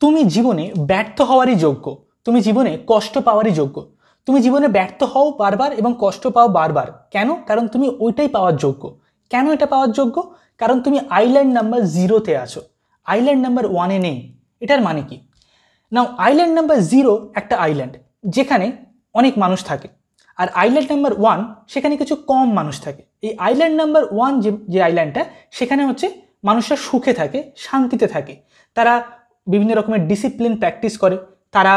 তুমি জীবনে ব্যর্থ হওয়ারই যোগ্য, তুমি জীবনে কষ্ট পাওয়ারই যোগ্য। তুমি জীবনে ব্যর্থ হও বারবার এবং কষ্ট পাও বারবার। কেন? কারণ তুমি ওইটাই পাওয়ার যোগ্য। কেন এটা পাওয়ার যোগ্য? কারণ তুমি আইল্যান্ড নাম্বার 0-তে আছো, আইল্যান্ড নাম্বার 1-এ নেই। এটার মানে কি? নাও আইল্যান্ড নাম্বার 0 একটা আইল্যান্ড যেখানে অনেক মানুষ থাকে, আর আইল্যান্ড নাম্বার 1 সেখানে কিছু কম মানুষ থাকে। এই আইল্যান্ড নাম্বার 1 যে আইল্যান্ডটা, সেখানে হচ্ছে মানুষরা সুখে থাকে, শান্তিতে থাকে। তারা বিভিন্ন রকমের ডিসিপ্লিন প্র্যাকটিস করে, তারা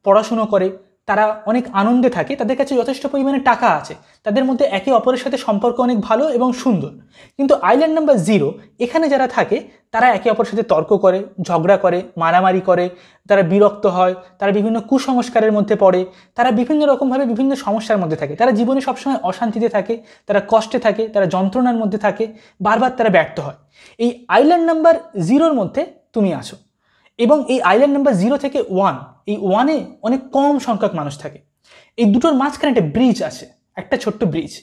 পড়াশুনো করে, তারা অনেক আনন্দে থাকে, তাদের কাছে যথেষ্ট পরিমাণে টাকা আছে, তাদের মধ্যে একে অপরের সাথে সম্পর্ক অনেক ভালো এবং সুন্দর। কিন্তু আইল্যান্ড নাম্বার 0 এখানে যারা থাকে তারা একে অপরের সাথে তর্ক করে, ঝগড়া করে, মারামারি করে, তারা বিরক্ত হয়, তারা বিভিন্ন কুসংস্কারের মধ্যে পড়ে, তারা বিভিন্ন রকমভাবে বিভিন্ন সমস্যার মধ্যে থাকে, তারা জীবনে সবসময় অশান্তিতে থাকে, তারা কষ্টে থাকে, তারা যন্ত্রণার মধ্যে থাকে, বারবার তারা ব্যর্থ হয়। এই আইল্যান্ড নাম্বার 0-র মধ্যে তুমি আছো, এবং এই আইল্যান্ড নাম্বার 0 থেকে 1, এই 1-এ অনেক কম সংখ্যক মানুষ থাকে। এই দুটোর মাঝখানে একটা ব্রিজ আছে, একটা ছোট্ট ব্রিজ।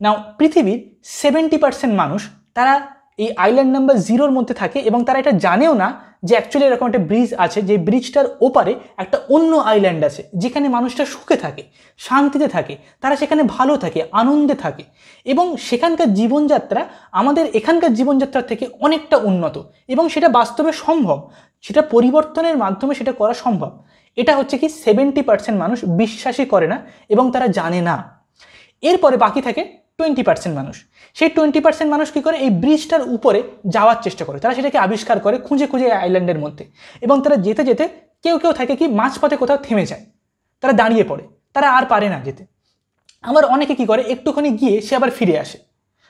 নাও পৃথিবীর 70% মানুষ তারা এই আইল্যান্ড নাম্বার 0-র মধ্যে থাকে, এবং তারা এটা জানেও না যে অ্যাকচুয়ালি এরকম একটা ব্রিজ আছে, যে ব্রিজটার ওপারে একটা অন্য আইল্যান্ড আছে যেখানে মানুষটা সুখে থাকে, শান্তিতে থাকে, তারা সেখানে ভালো থাকে, আনন্দে থাকে, এবং সেখানকার জীবনযাত্রা আমাদের এখানকার জীবনযাত্রার থেকে অনেকটা উন্নত, এবং সেটা বাস্তবে সম্ভব, সেটা পরিবর্তনের মাধ্যমে সেটা করা সম্ভব। এটা হচ্ছে কি 70% মানুষ বিশ্বাসই করে না এবং তারা জানে না। এরপরে বাকি থাকে 20% মানুষ। সেই 20% মানুষ কী করে? এই ব্রিজটার উপরে যাওয়ার চেষ্টা করে, তারা সেটাকে আবিষ্কার করে খুঁজে খুঁজে আইল্যান্ডের মধ্যে, এবং তারা যেতে যেতে কেউ কেউ থাকে কি মাঝপথে কোথাও থেমে যায়, তারা দাঁড়িয়ে পড়ে, তারা আর পারে না যেতে। আবার অনেকে কি করে, একটুখানি গিয়ে সে আবার ফিরে আসে,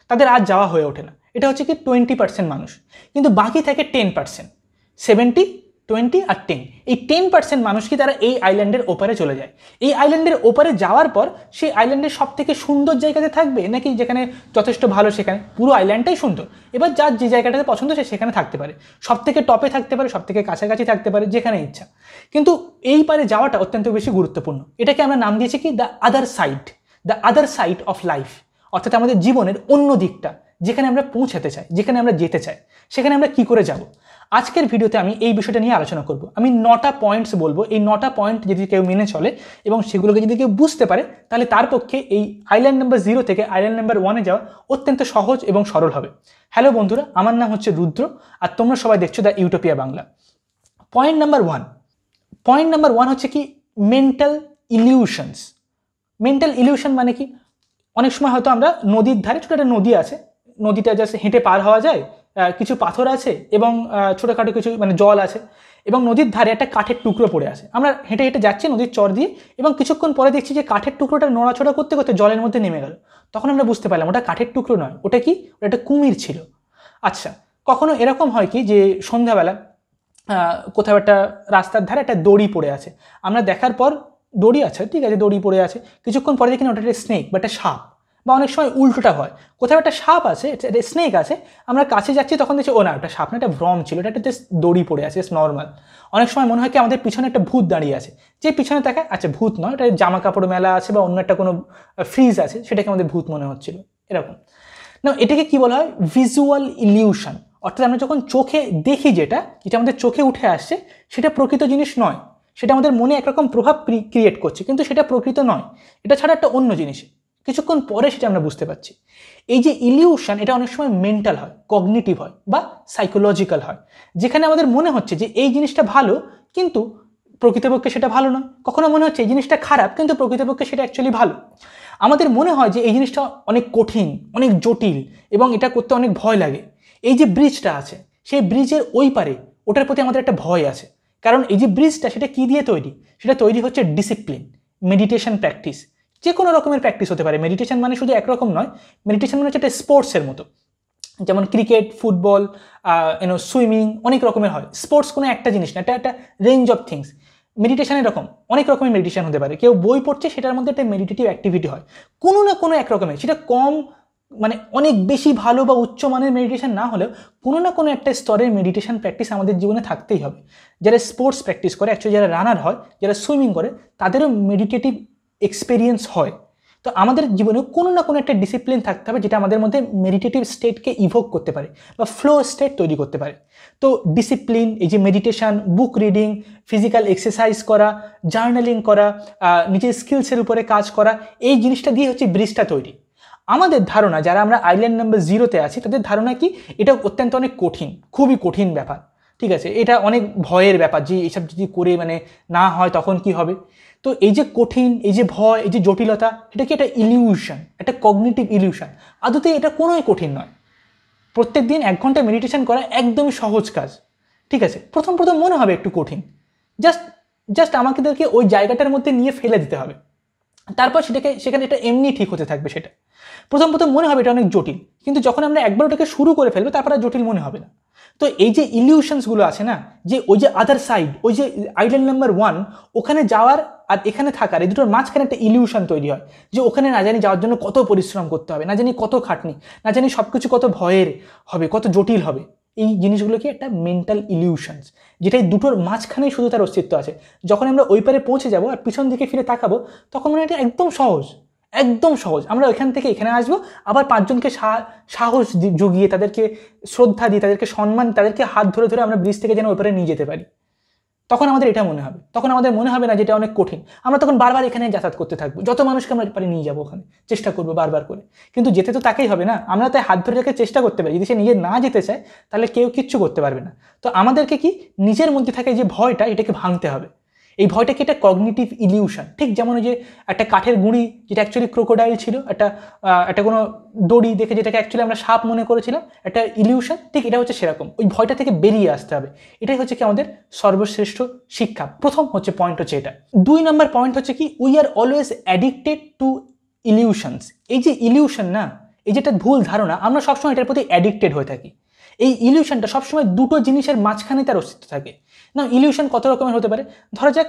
তাদের আর যাওয়া হয়ে ওঠে না। এটা হচ্ছে কি 20% মানুষ। কিন্তু বাকি থাকে 10%, 70, 20 আর 10। এই 10% মানুষ কি তারা এই আইল্যান্ডের ওপারে চলে যায়। এই আইল্যান্ডের ওপারে যাওয়ার পর সেই আইল্যান্ডের সব থেকে সুন্দর জায়গাতে থাকবে, নাকি যেখানে যথেষ্ট ভালো, সেখানে পুরো আইল্যান্ডটাই সুন্দর, এবার যার যে জায়গাটাতে পছন্দ সে সেখানে থাকতে পারে, সব থেকে টপে থাকতে পারে, সব থেকে কাছাকাছি থাকতে পারে, যেখানে ইচ্ছা। কিন্তু এই পারে যাওয়াটা অত্যন্ত বেশি গুরুত্বপূর্ণ। এটাকে আমরা নাম দিয়েছি কি the other side, the other side of life, অর্থাৎ আমাদের জীবনের অন্য দিকটা, যেখানে আমরা পৌঁছাতে চাই, যেখানে আমরা যেতে চাই, সেখানে আমরা কি করে যাব। আজকের ভিডিওতে আমি এই বিষয়টা নিয়ে আলোচনা করব। আমি 9টা পয়েন্টস বলবো। এই 9টা পয়েন্ট যদি কেউ মেনে চলে এবং সেগুলোকে যদি কেউ বুঝতে পারে, তাহলে তার পক্ষে এই আইল্যান্ড নাম্বার 0 থেকে আইল্যান্ড নাম্বার 1-এ যাওয়া অত্যন্ত সহজ এবং সরল হবে। হ্যালো বন্ধুরা, আমার নাম হচ্ছে রুদ্র, আর তোমরা সবাই দেখছো the utopia Bangla. Point number 1 হচ্ছে কি মেন্টাল ইলিউশনস। মেন্টাল ইলিউশন মানে কি? অনেক সময় হয়তো আমরা নদীর ধারে, ছোটো একটা নদী আছে, নদীটা জাস্ট হেঁটে পার হওয়া যায়, কিছু পাথর আছে এবং ছোটোখাটো কিছু মানে জল আছে, এবং নদীর ধারে একটা কাঠের টুকরো পড়ে আছে। আমরা হেঁটে হেঁটে যাচ্ছি নদীর চর দিয়ে, এবং কিছুক্ষণ পরে দেখছি যে কাঠের টুকরোটা নড়াচড়া করতে করতে জলের মধ্যে নেমে গেল। তখন আমরা বুঝতে পারলাম ওটা কাঠের টুকরো নয়, ওটা কি? ওটা একটা কুমির ছিল। আচ্ছা, কখনো এরকম হয় কি যে সন্ধ্যাবেলা কোথাও একটা রাস্তার ধারে একটা দড়ি পড়ে আছে, আমরা দেখার পর দড়ি আছে, ঠিক আছে, দড়ি পড়ে আছে, কিছুক্ষণ পরে দেখি না ওটা একটা স্নেক বা একটা সাপ, বা অনেক সময় উল্টোটা হয়, কোথাও একটা সাপ আছে, একটা স্নেক আছে, আমরা কাছে যাচ্ছি তখন দেখছি ও না, একটা সাপ না, একটা ভ্রম ছিল, এটা একটা জাস্ট দড়ি পড়ে আছে, নর্মাল। অনেক সময় মনে হয় কি আমাদের পিছনে একটা ভূত দাঁড়িয়ে আছে, যে পিছনে তাকায় আচ্ছা ভূত নয়, এটা জামা কাপড় মেলা আছে বা অন্য একটা কোনো ফ্রিজ আছে, সেটাকে আমাদের ভূত মনে হচ্ছিল, এরকম না। এটাকে কি বলা হয়? Visual illusion. অর্থাৎ আমরা যখন চোখে দেখি যেটা আমাদের চোখে উঠে আসছে, সেটা প্রকৃত জিনিস নয়, সেটা আমাদের মনে একরকম প্রভাব ক্রিয়েট করছে, কিন্তু সেটা প্রকৃত নয়, এটা ছাড়া একটা অন্য জিনিস। কিছুক্ষণ পরে সেটা আমরা বুঝতে পারছি। এই যে ইলিউশন, এটা অনেক সময় মেন্টাল হয়, কগনিটিভ হয় বা সাইকোলজিক্যাল হয়, যেখানে আমাদের মনে হচ্ছে যে এই জিনিসটা ভালো, কিন্তু প্রকৃতপক্ষে সেটা ভালো নয়। কখনো মনে হচ্ছে এই জিনিসটা খারাপ, কিন্তু প্রকৃতপক্ষে সেটা অ্যাকচুয়ালি ভালো। আমাদের মনে হয় যে এই জিনিসটা অনেক কঠিন, অনেক জটিল, এবং এটা করতে অনেক ভয় লাগে। এই যে ব্রিজটা আছে, সেই ব্রিজের ওই পারে ওটার প্রতি আমাদের একটা ভয় আছে, কারণ এই যে ব্রিজটা, সেটা কি দিয়ে তৈরি? সেটা তৈরি হচ্ছে ডিসিপ্লিন, মেডিটেশন প্র্যাকটিস, যে কোনো রকমের প্র্যাকটিস হতে পারে। মেডিটেশন মানে শুধু একরকম নয়, মেডিটেশন মানে হচ্ছে একটা স্পোর্টসের মতো, যেমন ক্রিকেট, ফুটবল, সুইমিং, অনেক রকমের হয়। স্পোর্টস কোনো একটা জিনিস না, এটা একটা রেঞ্জ অফ থিংস। মেডিটেশন এরকম অনেক রকমের মেডিটেশন হতে পারে। কেউ বই পড়ছে, সেটার মধ্যে একটা মেডিটেটিভ অ্যাক্টিভিটি হয়, কোনো না কোনো এক রকমের, সেটা কম মানে অনেক বেশি ভালো বা উচ্চ মানের মেডিটেশন না হলেও কোনো না কোনো একটা স্তরের মেডিটেশন প্র্যাকটিস আমাদের জীবনে থাকতেই হবে। যারা স্পোর্টস প্র্যাকটিস করে, অ্যাকচুয়ালি যারা রানার হয়, যারা সুইমিং করে, তাদেরও মেডিটেটিভ এক্সপেরিয়েন্স হয়। তো আমাদের জীবনে কোনো না কোনো একটা ডিসিপ্লিন থাকতে হবে যেটা আমাদের মধ্যে মেডিটেটিভ স্টেটকে ইভোক করতে পারে বা ফ্লো স্টেট তৈরি করতে পারে। তো ডিসিপ্লিন, এই যে meditation, book reading, physical exercise করা, জার্নালিং করা, নিজের স্কিলসের উপরে কাজ করা, এই জিনিসটা দিয়ে হচ্ছে ব্রিজটা তৈরি। আমাদের ধারণা, যারা আমরা আইল্যান্ড নাম্বার 0-তে আছি, তাদের ধারণা কি এটা অত্যন্ত অনেক কঠিন, খুবই কঠিন ব্যাপার, ঠিক আছে, এটা অনেক ভয়ের ব্যাপার, যে এইসব যদি করে মানে না হয় তখন কি হবে। তো এই যে কঠিন, এই যে ভয়, এই যে জটিলতা, এটা কি একটা ইলিউশন, একটা কগনিটিভ ইলিউশন। আদতে এটা কোনোই কঠিন নয়। প্রত্যেক দিন 1 ঘন্টা মেডিটেশন করা একদমই সহজ কাজ, ঠিক আছে। প্রথম প্রথম মনে হবে একটু কঠিন, জাস্ট জাস্ট আমাদেরকে ওই জায়গাটার মধ্যে নিয়ে ফেলে দিতে হবে, তারপর সেখানে এটা এমনি ঠিক হতে থাকবে। সেটা প্রথম প্রথম মনে হবে এটা অনেক জটিল, কিন্তু যখন আমরা একবার ওটাকে শুরু করে ফেলবো তারপর আর জটিল মনে হবে না। তো এই যে ইলিউশনসগুলো আছে না, যে ওই যে আদার সাইড, ওই যে আইল্যান্ড নাম্বার 1, ওখানে যাওয়ার আর এখানে থাকার, এই দুটোর মাঝখানে একটা ইলিউশন তৈরি হয়, যে ওখানে না জানি যাওয়ার জন্য কত পরিশ্রম করতে হবে, না জানি কত খাটনি, না জানি সব কিছু কত ভয়ের হবে, কত জটিল হবে। এই জিনিসগুলো কি একটা মেন্টাল ইলিউশনস, যেটা এই দুটোর মাঝখানেই শুধু তার অস্তিত্ব আছে। যখন আমরা ওই পারে পৌঁছে যাবো আর পিছন দিকে ফিরে তাকাবো, তখন মনে হয় এটা একদম সহজ, একদম সহজ। আমরা ওইখান থেকে এখানে আসবো, আবার 5 জনকে সাহস জুগিয়ে, তাদেরকে শ্রদ্ধা দিয়ে, তাদেরকে সম্মান, তাদেরকে হাত ধরে ধরে আমরা ব্রিজ থেকে যেন ওপরে নিয়ে যেতে পারি। তখন আমাদের এটা মনে হবে, তখন আমাদের মনে হবে না যেটা অনেক কঠিন। আমরা তখন বারবার এখানে যাতায়াত করতে থাকবো, যত মানুষকে আমরা পারি নিয়ে যাবো ওখানে, চেষ্টা করবো বারবার করে। কিন্তু যেতে তো তাকেই হবে না, আমরা তাই হাত ধরে রেখে চেষ্টা করতে পারি। যদি সে নিজে না যেতে চায় তাহলে কেউ কিচ্ছু করতে পারবে না। তো আমাদেরকে কি নিজের মধ্যে থাকে যে ভয়টা, এটাকে ভাঙতে হবে। এই ভয়টাকে একটা কগনিটিভ ইলিউশন, ঠিক যেমন ওই যে একটা কাঠের গুঁড়ি যেটা অ্যাকচুয়ালি ক্রোকোডাইল ছিল, একটা কোনো দড়ি দেখে যেটাকে অ্যাকচুয়ালি আমরা সাপ মনে করেছিলাম, একটা ইলিউশন, ঠিক এটা হচ্ছে সেরকম। ওই ভয়টা থেকে বেরিয়ে আসতে হবে। এটাই হচ্ছে কি আমাদের সর্বশ্রেষ্ঠ শিক্ষা। প্রথম হচ্ছে পয়েন্ট হচ্ছে এটা। 2 নম্বর পয়েন্ট হচ্ছে কি, we are always addicted to illusions. এই যে ইলিউশন না, এই যেটা ভুল ধারণা, আমরা সবসময় এটার প্রতি অ্যাডিক্টেড হয়ে থাকি। এই ইলিউশনটা সবসময় দুটো জিনিসের মাঝখানে তার অস্তিত্ব থাকে না। ইলিউশন কত রকমের হতে পারে, ধরা যাক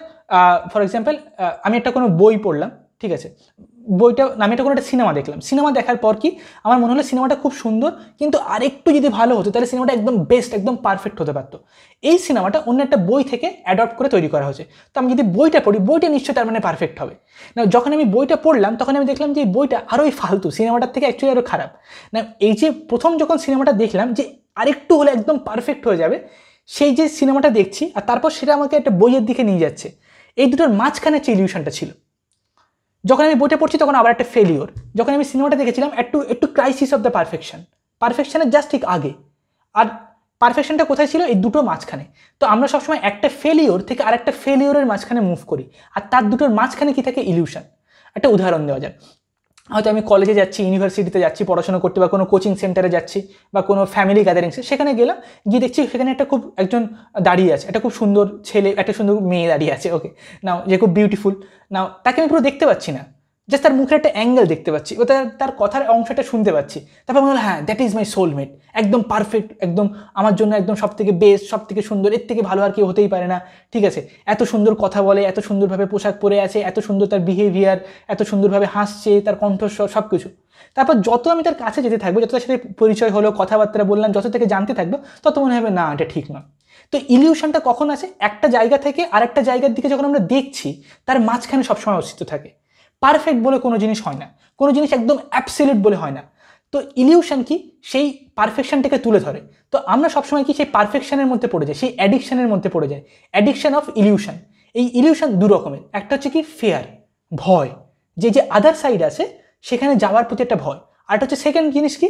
ফর এক্সাম্পল আমি একটা কোনো বই পড়লাম, ঠিক আছে, বইটা আমি একটা কোনো একটা সিনেমা দেখলাম, সিনেমা দেখার পর কি আমার মনে হলো সিনেমাটা খুব সুন্দর, কিন্তু আরেকটু যদি ভালো হতো তাহলে সিনেমাটা একদম বেস্ট, একদম পারফেক্ট হতে পারতো। এই সিনেমাটা অন্য একটা বই থেকে অ্যাডপ্ট করে তৈরি করা হয়েছে, তো আমি যদি বইটা পড়ি, বইটা নিশ্চয়ই তার মানে পারফেক্ট হবে না। যখন আমি বইটা পড়লাম তখন আমি দেখলাম যে এই বইটা আরোই ফালতু, সিনেমাটার থেকে অ্যাকচুয়ালি আরও খারাপ। না, এই যে প্রথম যখন সিনেমাটা দেখলাম যে আরেকটু হলে একদম পারফেক্ট হয়ে যাবে, সেই যে সিনেমাটা দেখছি আর তারপর সেটা আমাকে একটা বইয়ের দিকে নিয়ে যাচ্ছে, এই দুটোর মাঝখানে যে ইলিউশনটা ছিল। যখন আমি বইটা পড়ছি তখন আবার একটা ফেলিওর, যখন আমি সিনেমাটা দেখেছিলাম একটু একটু ক্রাইসিস অফ দ্য পারফেকশনের জাস্ট ঠিক আগে। আর পারফেকশনটা কোথায় ছিল, এই দুটোর মাঝখানে। তো আমরা সবসময় একটা ফেলিওর থেকে আর একটা ফেলিওরের মাঝখানে মুভ করি, আর তার দুটোর মাঝখানে কি থাকে, ইলিউশন। একটা উদাহরণ দেওয়া যায়, হয়তো আমি কলেজে যাচ্ছি, ইউনিভার্সিটিতে যাচ্ছি পড়াশোনা করতে, বা কোনো কোচিং সেন্টারে যাচ্ছি, বা কোনো ফ্যামিলি গ্যাদারিংসে, সেখানে গেলাম, গিয়ে দেখছি সেখানে একজন দাঁড়িয়ে আছে, একটা খুব সুন্দর ছেলে, একটা সুন্দর মেয়ে দাঁড়িয়ে আছে, ওকে নাও, যে খুব বিউটিফুল নাও, তাকে আমি পুরো দেখতে পাচ্ছি না, জাস্ট তার মুখের একটা অ্যাঙ্গেল দেখতে পাচ্ছি, ও তার কথার অংশটা শুনতে পাচ্ছি। তারপর মনে হলো হ্যাঁ, দ্যাট ইজ মাই সোলমেট, একদম পারফেক্ট, একদম আমার জন্য একদম সব থেকে বেস্ট, সব থেকে সুন্দর, এর থেকে ভালো আর কেউ হতেই পারে না, ঠিক আছে। এত সুন্দর কথা বলে, এত সুন্দরভাবে পোশাক পরে আছে, এত সুন্দর তার বিহেভিয়ার, এত সুন্দরভাবে হাসছে, তার কণ্ঠস্বর, সব কিছু। তারপর যত আমি তার কাছে যেতে থাকবো, যত তার সাথে পরিচয় হলো, কথাবার্তা বললাম, যত থেকে জানতে থাকবো, তত মনে হবে না, এটা ঠিক নয়। তো ইলিউশনটা কখন আসে, একটা জায়গা থেকে আরেকটা জায়গার দিকে যখন আমরা দেখছি, তার মাঝখানে সবসময় অস্তিত্ব থাকে। পারফেক্ট বলে কোনো জিনিস হয় না, কোনো জিনিস একদম অ্যাবসলিউট বলে হয় না। তো ইলিউশন কি, সেই পারফেকশনটাকে তুলে ধরে। তো আমরা সবসময় কি সেই পারফেকশনের মধ্যে পড়ে যাই, সেই অ্যাডিকশনের মধ্যে পড়ে যাই, অ্যাডিকশন অফ ইলিউশন। এই ইলিউশন দু রকমের, একটা হচ্ছে কি ফেয়ার, ভয়, যে আদার সাইড আছে সেখানে যাওয়ার প্রতি একটা ভয়। আর একটা হচ্ছে সেকেন্ড জিনিস কি,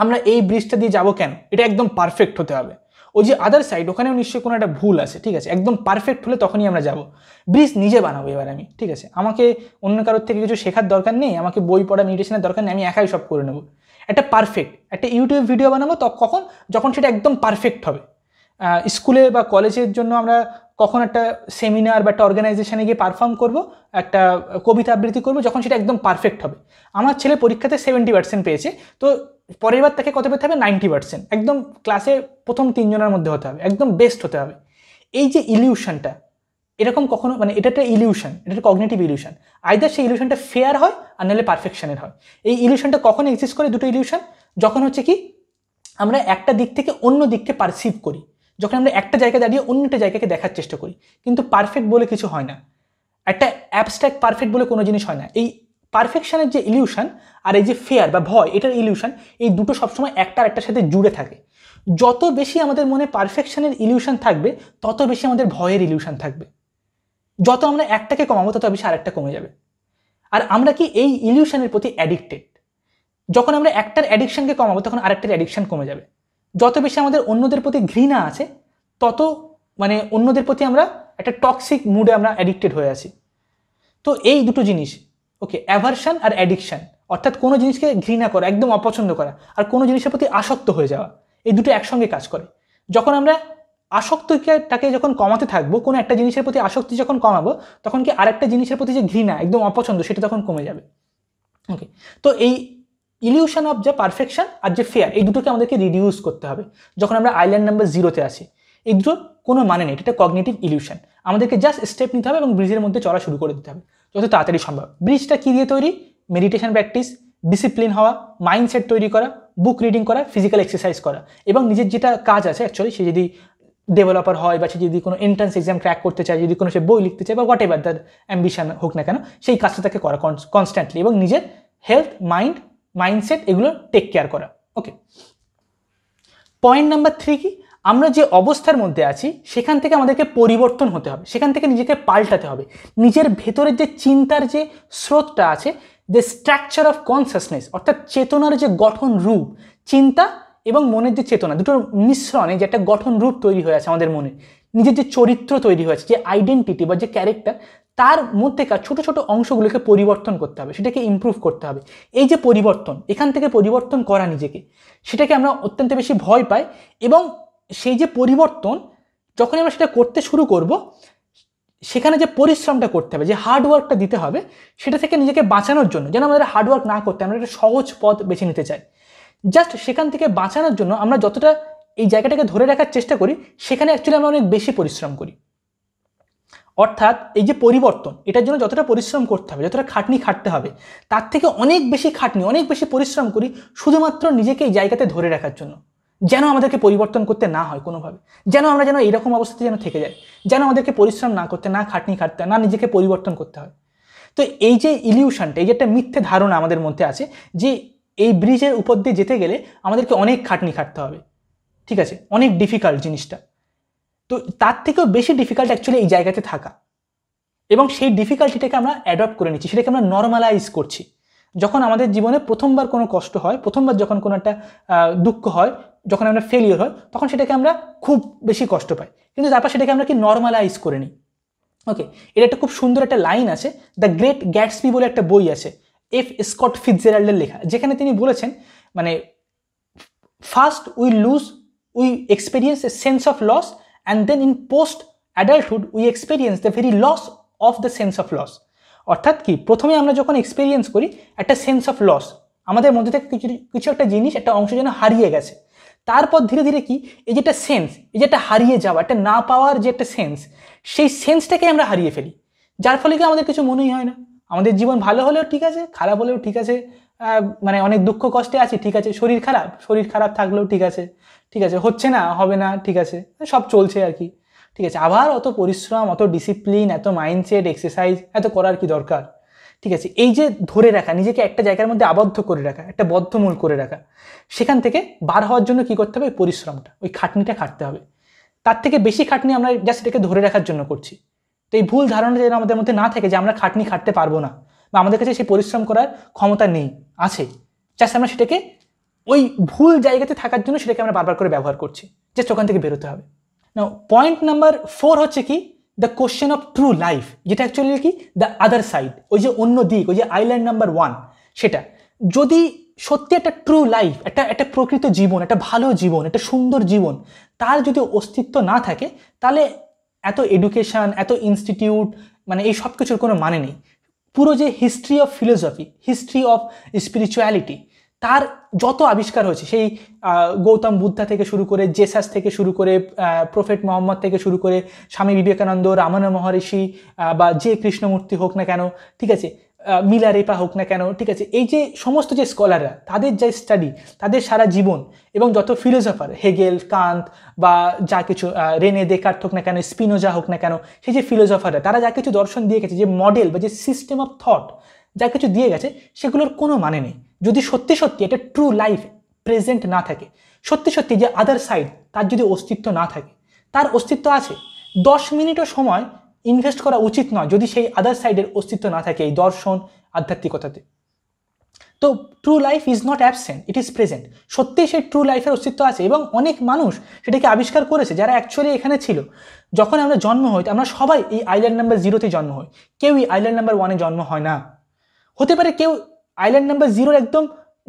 আমরা এই ব্রিজটা দিয়ে যাবো কেন, এটা একদম পারফেক্ট হতে হবে। ওই যে আদার সাইড, ওখানেও নিশ্চয়ই কোনো একটা ভুল আছে, ঠিক আছে, একদম পারফেক্ট হলে তখনই আমরা যাব। ব্রিজ নিজে বানাবো এবার আমি, ঠিক আছে, আমাকে অন্য কারোর থেকে কিছু শেখার দরকার নেই, আমাকে বই পড়া মেডিটেশনের দরকার নেই, আমি একাই সব করে নেবো। একটা ইউটিউব ভিডিও বানাবো যখন সেটা একদম পারফেক্ট হবে। স্কুলে বা কলেজের জন্য আমরা কখন একটা সেমিনার বা একটা অর্গানাইজেশনে গিয়ে পারফর্ম করব, একটা কবিতা আবৃত্তি করবো, যখন সেটা একদম পারফেক্ট হবে। আমার ছেলে পরীক্ষাতে 70% পেয়েছে, তো পরের বার তাকে কত পেতে হবে, 90%, একদম ক্লাসে প্রথম 3 জনের মধ্যে হতে হবে, একদম বেস্ট হতে হবে। এই যে ইলিউশনটা, এরকম কখনো মানে এটা একটা ইলিউশন, এটা একটা কগনিটিভ ইলিউশন। আইদার সেই ইলিউশনটা ফেয়ার হয় আর নাহলে পারফেকশনের হয়। এই ইলিউশনটা কখন এক্সিস্ট করে, দুটো ইলিউশন, যখন হচ্ছে কি আমরা একটা দিক থেকে অন্য দিককে পারসিভ করি, যখন আমরা একটা জায়গায় দাঁড়িয়ে অন্য একটা জায়গাকে দেখার চেষ্টা করি। কিন্তু পারফেক্ট বলে কিছু হয় না, একটা অ্যাবস্ট্রাক্ট পারফেক্ট বলে কোনো জিনিস হয় না। এই পারফেকশনের যে ইলিউশন আর এই যে ফেয়ার বা ভয়, এটার ইলিউশন, এই দুটো সবসময় একটার একটার সাথে জুড়ে থাকে। যত বেশি আমাদের মনে পারফেকশনের ইলিউশন থাকবে, তত বেশি আমাদের ভয়ের ইলিউশন থাকবে। যত আমরা একটাকে কমাবো, তত বেশি আরেকটা কমে যাবে। আর আমরা কি এই ইলিউশনের প্রতি অ্যাডিক্টেড। যখন আমরা একটার অ্যাডিকশনকে কমাবো, তখন আরেকটার অ্যাডিকশন কমে যাবে। যত বেশি আমাদের অন্যদের প্রতি ঘৃণা আছে, তত মানে অন্যদের প্রতি আমরা একটা টক্সিক মুডে আমরা অ্যাডিক্টেড হয়ে আছি। তো এই দুটো জিনিস, ওকে, অ্যাভারশন আর অ্যাডিকশন, অর্থাৎ কোনো জিনিসকে ঘৃণা করা, একদম অপছন্দ করা, আর কোনো জিনিসের প্রতি আসক্ত হয়ে যাওয়া, এই দুটো একসঙ্গে কাজ করে। যখন আমরা আসক্তিটাকে যখন কমাতে থাকবো, কোনো একটা জিনিসের প্রতি আসক্তি যখন কমাবো, তখন কি আরেকটা জিনিসের প্রতি যে ঘৃণা, একদম অপছন্দ, সেটা তখন কমে যাবে। ওকে, তো এই ইলিউশন অফ যে পারফেকশন আর যে ফেয়ার, এই দুটোকে আমাদেরকে রিডিউস করতে হবে যখন আমরা আইল্যান্ড নাম্বার 0-তে আসি। এই দুটোর কোনো মানে নেই, এটা কগনিটিভ ইলিউশন। আমাদেরকে জাস্ট স্টেপ নিতে হবে এবং ব্রিজের মধ্যে চলা শুরু করে দিতে হবে যত তাড়াতাড়ি সম্ভব। ব্রিজটা কী দিয়ে তৈরি? মেডিটেশন প্র্যাকটিস, ডিসিপ্লিন হওয়া, মাইন্ডসেট তৈরি করা, বুক রিডিং করা, ফিজিক্যাল এক্সারসাইজ করা, এবং নিজের যেটা কাজ আছে অ্যাকচুয়ালি, সে যদি ডেভেলপার হয় বা সে যদি কোনো এন্ট্রান্স এক্সাম ক্র্যাক করতে চায়, যদি কোনো সে বই লিখতে চায় বা হোয়াট এভার তার অ্যাম্বিশন হোক না কেন, সেই কাজটা তাকে করা কনস্ট্যান্টলি, এবং নিজের হেলথ, মাইন্ডসেট এগুলো টেক কেয়ার করা। ওকে, পয়েন্ট নাম্বার 3 কি? আমরা যে অবস্থার মধ্যে আছি সেখান থেকে আমাদেরকে পরিবর্তন হতে হবে, সেখান থেকে নিজেকে পাল্টাতে হবে। নিজের ভেতরের যে চিন্তার যে স্রোতটা আছে, দ্য স্ট্রাকচার অফ কনসাসনেস, অর্থাৎ চেতনার যে গঠন রূপ, চিন্তা এবং মনের যে চেতনা, দুটোর মিশ্রণে যে একটা গঠন রূপ তৈরি হয়ে আছে আমাদের মনে, নিজের যে চরিত্র তৈরি হয়েছে, যে আইডেন্টিটি বা যে ক্যারেক্টার, তার মধ্যেকার ছোট ছোট অংশগুলোকে পরিবর্তন করতে হবে, সেটাকে ইমপ্রুভ করতে হবে। এই যে পরিবর্তন, এখান থেকে পরিবর্তন করা নিজেকে, সেটাকে আমরা অত্যন্ত বেশি ভয় পাই। এবং সেই যে পরিবর্তন, যখন আমরা সেটা করতে শুরু করব, সেখানে যে পরিশ্রমটা করতে হবে, যে হার্ডওয়ার্কটা দিতে হবে, সেটা থেকে নিজেকে বাঁচানোর জন্য, যেন আমাদের হার্ডওয়ার্ক না করতে, আমরা একটা সহজ পথ বেছে নিতে চাই। জাস্ট সেখান থেকে বাঁচানোর জন্য আমরা যতটা এই জায়গাটাকে ধরে রাখার চেষ্টা করি, সেখানে অ্যাকচুয়ালি আমরা অনেক বেশি পরিশ্রম করি। অর্থাৎ এই যে পরিবর্তন, এটার জন্য যতটা পরিশ্রম করতে হবে, যতটা খাটনি খাটতে হবে, তার থেকে অনেক বেশি খাটনি, অনেক বেশি পরিশ্রম করি শুধুমাত্র নিজেকে এই জায়গাতে ধরে রাখার জন্য, যেন আমাদেরকে পরিবর্তন করতে না হয় কোনোভাবে, যেন আমরা যেন এরকম অবস্থাতে যেন থেকে যাই, যেন আমাদেরকে পরিশ্রম না করতে, না খাটনি খাটতে, না নিজেকে পরিবর্তন করতে হয়। তো এই যে ইলিউশনটা, এই যে একটা মিথ্যে ধারণা আমাদের মধ্যে আছে যে এই ব্রিজের উপর দিয়ে যেতে গেলে আমাদেরকে অনেক খাটনি খাটতে হবে, ঠিক আছে, অনেক ডিফিকাল্ট জিনিসটা। তো তার থেকেও বেশি ডিফিকাল্ট অ্যাকচুয়ালি এই জায়গাতে থাকা, এবং সেই ডিফিকাল্টিটাকে আমরা অ্যাডপ্ট করে নিচ্ছি, সেটাকে আমরা নর্মালাইজ করছি। যখন আমাদের জীবনে প্রথমবার কোনো কষ্ট হয়, প্রথমবার যখন কোনো একটা দুঃখ হয়, যখন আমরা ফেলিওর হয়, তখন সেটাকে আমরা খুব বেশি কষ্ট পাই, কিন্তু তারপর সেটাকে আমরা কি নর্মালাইজ করে নিই। ওকে, এটা একটা খুব সুন্দর একটা লাইন আছে, দ্য গ্রেট গ্যাটসবি বলে একটা বই আছে, এফ স্কট ফিটজেরাল্ডের লেখা, যেখানে তিনি বলেছেন, মানে first we experience a sense of loss, and then in post adulthood we experience the very loss of the sense of loss. অর্থাৎ কি, প্রথমে আমরা যখন এক্সপেরিয়েন্স করি একটা সেন্স অফ লস, আমাদের মধ্যে থেকে কিছু একটা জিনিস, একটা অংশ যেন হারিয়ে গেছে, তারপর ধীরে ধীরে কি, এই যে একটা সেন্স, এই যে একটা হারিয়ে যাওয়া, একটা না পাওয়ার যে একটা সেন্স, সেই সেন্সটাকে আমরা হারিয়ে ফেলি, যার ফলে কি আমাদের কিছু মনেই হয় না। আমাদের জীবন ভালো হলেও ঠিক আছে, খারাপ হলেও ঠিক আছে, মানে অনেক দুঃখ কষ্টে আছি, ঠিক আছে, শরীর খারাপ থাকলেও ঠিক আছে, হচ্ছে না, হবে না, ঠিক আছে, সব চলছে আর কি, ঠিক আছে। আবার অত পরিশ্রম, অত ডিসিপ্লিন, এত মাইন্ডসেট, এক্সারসাইজ এত করার কি দরকার, ঠিক আছে। এই যে ধরে রাখা, নিজেকে একটা জায়গার মধ্যে আবদ্ধ করে রাখা, একটা বদ্ধমূল করে রাখা, সেখান থেকে বার হওয়ার জন্য কি করতে হবে? ওই পরিশ্রমটা, ওই খাটনিটা খাটতে হবে। তার থেকে বেশি খাটনি আমরা জাস্ট এটাকে ধরে রাখার জন্য করছি। তো এই ভুল ধারণা যেন আমাদের মধ্যে না থাকে যে আমরা খাটনি খাটতে পারবো না, বা আমাদের কাছে সেই পরিশ্রম করার ক্ষমতা নেই, আছে, জাস্ট আমরা সেটাকে ওই ভুল জায়গাতে থাকার জন্য সেটাকে আমরা বারবার করে ব্যবহার করছি, জাস্ট ওখান থেকে বেরোতে হবে। নাও পয়েন্ট নাম্বার 4 হচ্ছে কি, the question of true life, যেটা অ্যাকচুয়ালি কি দ্য আদার সাইড, ওই যে অন্য দিক, ওই যে আইল্যান্ড নাম্বার 1, সেটা যদি সত্যি একটা ট্রু লাইফ, একটা প্রকৃত জীবন, একটা ভালো জীবন, একটা সুন্দর জীবন, তার যদি অস্তিত্ব না থাকে, তাহলে এত এডুকেশন, এত ইনস্টিটিউট, মানে এই সব কিছুর কোনো মানে নেই। পুরো যে history of philosophy, history of spirituality, তার যত আবিষ্কার হয়েছে, সেই গৌতম বুদ্ধা থেকে শুরু করে, জেসাস থেকে শুরু করে, প্রফেট মোহাম্মদ থেকে শুরু করে, স্বামী বিবেকানন্দ, রামানন্দ মহর্ষি, বা যে কৃষ্ণমূর্তি হোক না কেন, ঠিক আছে, মিলারেপা হোক না কেন, ঠিক আছে, এই যে সমস্ত যে স্কলাররা, তাদের যে স্টাডি, তাদের সারা জীবন, এবং যত ফিলোসফার, হেগেল, কান্ত, বা যা কিছু রেনে দেকার্ত হোক না কেন, স্পিনোজা হোক না কেন, সেই যে ফিলোসফাররা, তারা যা কিছু দর্শন দিয়ে গেছে, যে মডেল বা যে সিস্টেম অফ থট, যা কিছু দিয়ে গেছে সেগুলোর কোনো মানে নেই যদি সত্যি সত্যি একটা ট্রু লাইফ প্রেজেন্ট না থাকে, সত্যি সত্যি যে আদার সাইড তার যদি অস্তিত্ব না থাকে। তার অস্তিত্ব আছে, 10 মিনিটও সময় ইনভেস্ট করা উচিত নয় যদি সেই আদার সাইডের অস্তিত্ব না থাকে এই দর্শন আধ্যাত্মিকতাতে। তো true life is not absent, it is present. সত্যিই সেই ট্রু লাইফের অস্তিত্ব আছে এবং অনেক মানুষ সেটাকে আবিষ্কার করেছে যারা অ্যাকচুয়ালি এখানে ছিল। যখন আমরা জন্ম হই আমরা সবাই এই আইল্যান্ড নাম্বার 0-তে জন্ম হই, কেউই আইল্যান্ড নাম্বার 1-এ জন্ম হয় না। হতে পারে কেউ আইল্যান্ড নাম্বার 0-র একদম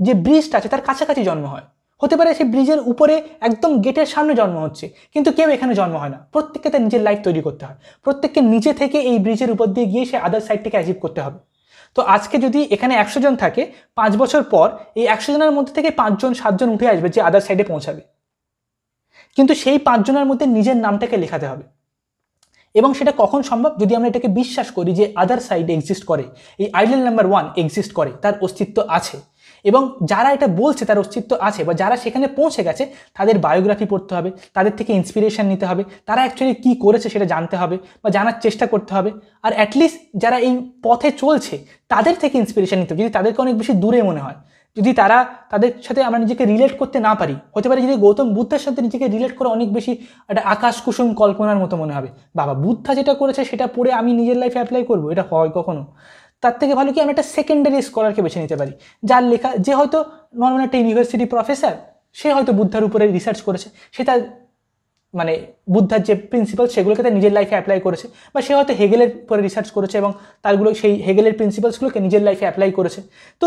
যে ব্রিজটা আছে তার কাছাকাছি জন্ম হয়, হতে পারে সেই ব্রিজের উপরে একদম গেটের সামনে জন্ম হচ্ছে, কিন্তু কেউ এখানে জন্ম হয় না। প্রত্যেককে তার নিজের লাইফ তৈরি করতে হয়, প্রত্যেককে নিজে থেকে এই ব্রিজের উপর দিয়ে গিয়ে সে আদার সাইডটাকে অ্যাচিভ করতে হবে। তো আজকে যদি এখানে 100 জন থাকে, 5 বছর পর এই 100 জনের মধ্যে থেকে 5 জন 7 জন উঠে আসবে যে আদার সাইডে পৌঁছাবে, কিন্তু সেই 5 জনের মধ্যে নিজের নামটাকে লেখাতে হবে। এবং সেটা কখন সম্ভব? যদি আমরা এটাকে বিশ্বাস করি যে আদার সাইড এক্সিস্ট করে, এই আইল্যান্ড নাম্বার 1 এক্সিস্ট করে, তার অস্তিত্ব আছে। এবং যারা এটা বলছে তার অস্তিত্ব আছে বা যারা সেখানে পৌঁছে গেছে তাদের বায়োগ্রাফি পড়তে হবে, তাদের থেকে ইন্সপিরেশন নিতে হবে, তারা অ্যাকচুয়ালি কী করেছে সেটা জানতে হবে বা জানার চেষ্টা করতে হবে। আর অ্যাটলিস্ট যারা এই পথে চলছে তাদের থেকে ইন্সপিরেশন নিতে হবে যদি তাদেরকে অনেক বেশি দূরে মনে হয়, যদি তাদের সাথে আমরা নিজেকে রিলেট করতে না পারি। হতে পারে যদি গৌতম বুদ্ধের সাথে নিজেকে রিলেট করে অনেক বেশি একটা আকাশ কুসুম কল্পনার মতো মনে হবে, বাবা বুদ্ধা যেটা করেছে সেটা পড়ে আমি নিজের লাইফে অ্যাপ্লাই করবো, এটা হয় কখনো? তার থেকে ভালো কি আমি একটা সেকেন্ডারি স্কলারকে বেছে নিতে পারি, যার লেখা, যে হয়তো নর্মাল একটা ইউনিভার্সিটি প্রফেসর, সে হয়তো বুদ্ধার উপরে রিসার্চ করেছে, সে তার মানে বুদ্ধার যে প্রিন্সিপাল সেগুলোকে তার নিজের লাইফে অ্যাপ্লাই করেছে, বা সে হয়তো হেগেলের উপরে রিসার্চ করেছে এবং তারগুলো সেই হেগেলের প্রিন্সিপালসগুলোকে নিজের লাইফে অ্যাপ্লাই করেছে। তো